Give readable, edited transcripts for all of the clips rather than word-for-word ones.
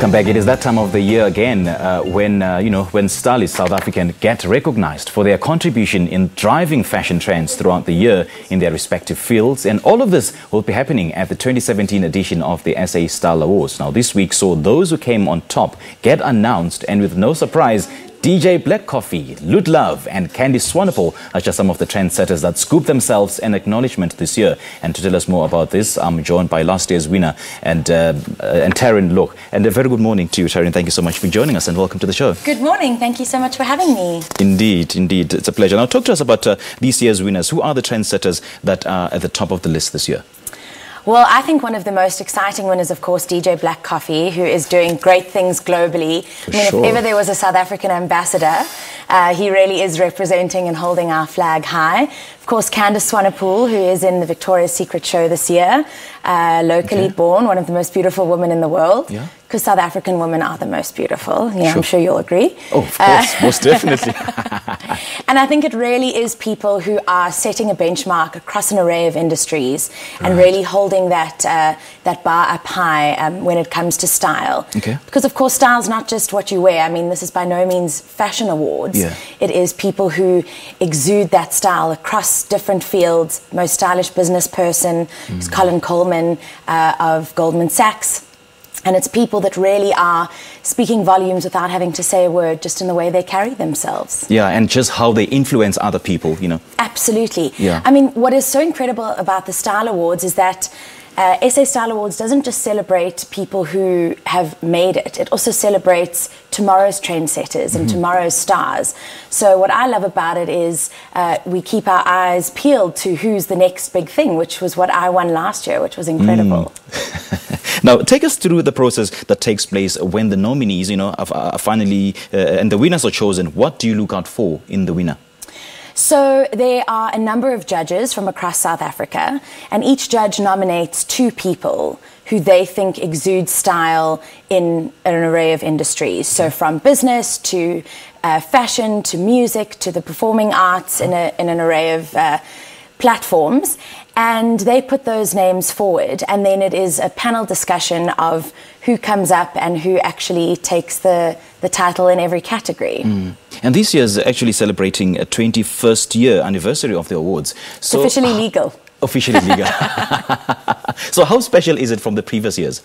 Welcome back. It is that time of the year again when stylists South African get recognized for their contribution in driving fashion trends throughout the year in their respective fields. And all of this will be happening at the 2017 edition of the SA Style Awards. Now, this week saw those who came on top get announced, and with no surprise, DJ Black Coffee, LootLove and Candice Swanepoel are just some of the trendsetters that scooped themselves an acknowledgement this year. And to tell us more about this, I'm joined by last year's winner and Taryn Louch. And a very good morning to you, Taryn. Thank you so much for joining us and welcome to the show. Good morning. Thank you so much for having me. Indeed, indeed. It's a pleasure. Now, talk to us about this year's winners. Who are the trendsetters that are at the top of the list this year? Well, I think one of the most exciting winners, of course, DJ Black Coffee, who is doing great things globally. If ever there was a South African ambassador, he really is representing and holding our flag high. Of course, Candice Swanepoel, who is in the Victoria's Secret show this year, locally born, one of the most beautiful women in the world. Yeah. Because South African women are the most beautiful. I'm sure you'll agree. Oh, of course, most definitely. And I think it really is people who are setting a benchmark across an array of industries and really holding that bar up high when it comes to style. Okay. Because, of course, style's not just what you wear. I mean, this is by no means fashion awards. Yeah. It is people who exude that style across different fields. Most stylish business person is Colin Coleman of Goldman Sachs. And it's people that really are speaking volumes without having to say a word, just in the way they carry themselves. Yeah, and just how they influence other people, you know. Absolutely. Yeah. I mean, what is so incredible about the Style Awards is that SA Style Awards doesn't just celebrate people who have made it. It also celebrates tomorrow's trendsetters and tomorrow's stars. So what I love about it is we keep our eyes peeled to who's the next big thing, which was what I won last year, which was incredible. Now, take us through the process that takes place when the nominees, are finally, and the winners are chosen. What do you look out for in the winner? So there are a number of judges from across South Africa, and each judge nominates two people who they think exude style in an array of industries. So from business to fashion to music to the performing arts in an array of platforms. And they put those names forward, and then it is a panel discussion of who comes up and who actually takes the title in every category. And this year is actually celebrating a 21st year anniversary of the awards. So, officially legal. Officially legal. So how special is it from the previous years?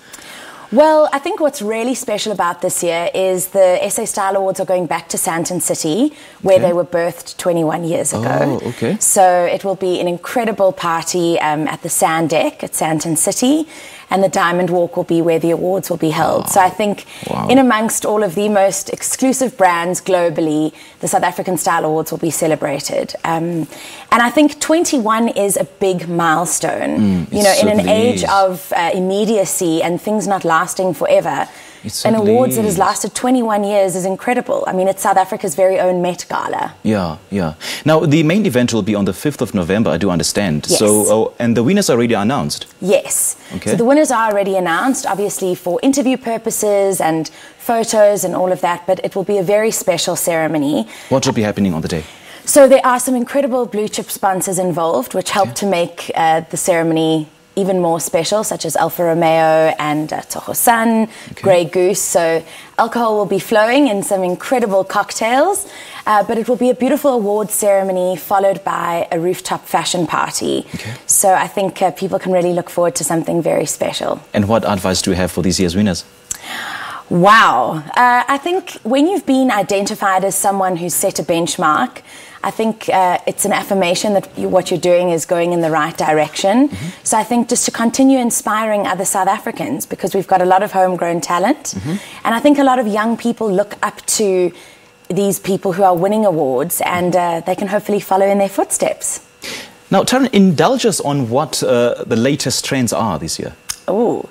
Well, I think what's really special about this year is the SA Style Awards are going back to Sandton City, where they were birthed 21 years ago. Oh, okay. So it will be an incredible party at the Sand Deck at Sandton City, and the Diamond Walk will be where the awards will be held. So I think in amongst all of the most exclusive brands globally, the South African Style Awards will be celebrated. And I think 21 is a big milestone. In an age of immediacy and things not lasting forever, an awards that has lasted 21 years is incredible. I mean, it's South Africa's very own Met Gala. Yeah, yeah. Now, the main event will be on the 5th of November, I do understand. Yes. So, and the winners are already announced? Yes. Okay. So the winners are already announced, obviously for interview purposes and photos and all of that, but it will be a very special ceremony. What will be happening on the day? So there are some incredible blue chip sponsors involved, which help to make the ceremony even more special, such as Alfa Romeo and Toho Sun, Grey Goose. So alcohol will be flowing in some incredible cocktails, but it will be a beautiful awards ceremony followed by a rooftop fashion party. So I think people can really look forward to something very special. And what advice do you have for this year's winners? Wow. I think when you've been identified as someone who's set a benchmark, I think it's an affirmation that what you're doing is going in the right direction. So I think just to continue inspiring other South Africans, because we've got a lot of homegrown talent. And I think a lot of young people look up to these people who are winning awards, and they can hopefully follow in their footsteps. Now, Taryn, indulge us on what the latest trends are this year. Oh,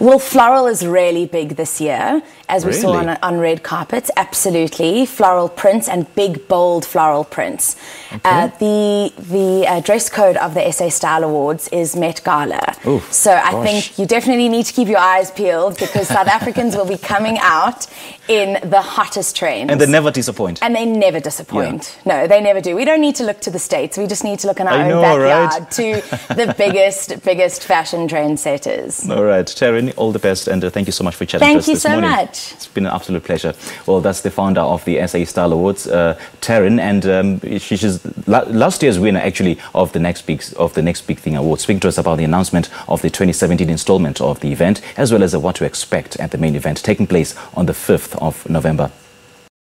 well, floral is really big this year, as we saw on red carpets. Absolutely, floral prints and big, bold floral prints. The dress code of the SA Style Awards is Met Gala. So I think you definitely need to keep your eyes peeled, because South Africans will be coming out in the hottest trends. And they never disappoint. And they never disappoint. Yeah. No, they never do. We don't need to look to the States. We just need to look in our own backyard to the biggest fashion trendsetters. All right. Taryn, all the best, and thank you so much for chatting to us this morning. Thank you so much. It's been an absolute pleasure. Well, that's the founder of the SA Style Awards, Taryn, and she's last year's winner, actually, of the Next Big Thing Award, speaking to us about the announcement of the 2017 installment of the event, as well as what to expect at the main event taking place on the 5th of November.